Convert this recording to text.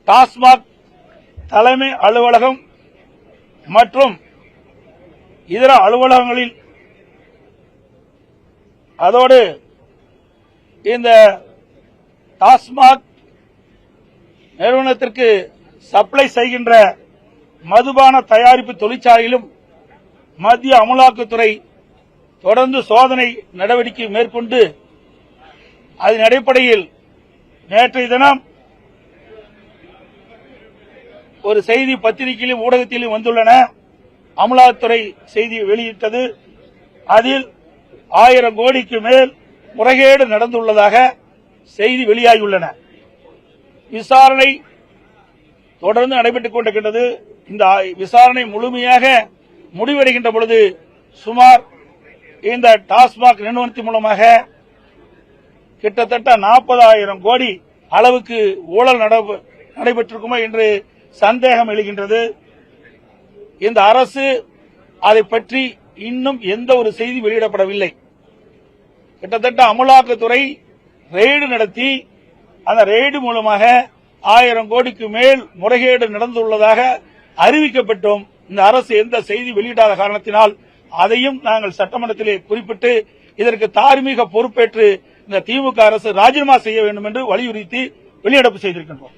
டாஸ்மாக் தலைமை அலுவலகம் மற்றும் இதர அலுவலகங்களில் அதோடு இந்த டாஸ்மாக் நிறுவனத்திற்கு சப்ளை செய்கின்ற மதுபான தயாரிப்பு தொழிற்சாலையிலும் மத்திய அமலாக்கத்துறை தொடர்ந்து சோதனை நடவடிக்கை மேற்கொண்டு அதன் அடிப்படையில் நேற்றைய தினம் ஒரு செய்தி பத்திரிகையிலும் ஊடகத்திலும் வந்துள்ளன. அமலாக்கத்துறை செய்தி வெளியிட்டது. அதில் 1000 கோடிக்கு மேல் முறைகேடு நடந்துள்ளதாக செய்தி வெளியாகியுள்ளன. விசாரணை தொடர்ந்து நடைபெற்றுக் கொண்டிருக்கின்றது. இந்த விசாரணை முழுமையாக முடிவடைகின்ற பொழுது சுமார் இந்த டாஸ்மாக் நிறுவனத்தின் மூலமாக கிட்டத்தட்ட 40,000 கோடி அளவுக்கு ஊழல் நடைபெற்றிருக்குமோ என்று சந்தேகம் எழுகின்றது. இந்த அரசு அதை பற்றி இன்னும் எந்த ஒரு செய்தி வெளியிடப்படவில்லை. கிட்டத்தட்ட அமலாக்கத்துறை ரெய்டு நடத்தி அந்த ரெய்டு மூலமாக 1000 கோடிக்கு மேல் முறைகேடு நடந்துள்ளதாக அறிவிக்கப்பட்டோம். இந்த அரசு எந்த செய்தி வெளியிடாத காரணத்தினால் அதையும் நாங்கள் சட்டமன்றத்திலே குறிப்பிட்டு இதற்கு தார்மீக பொறுப்பேற்று இந்த திமுக அரசு ராஜினாமா செய்ய வேண்டும் என்று வலியுறுத்தி வெளிநடப்பு செய்திருக்கின்றோம்.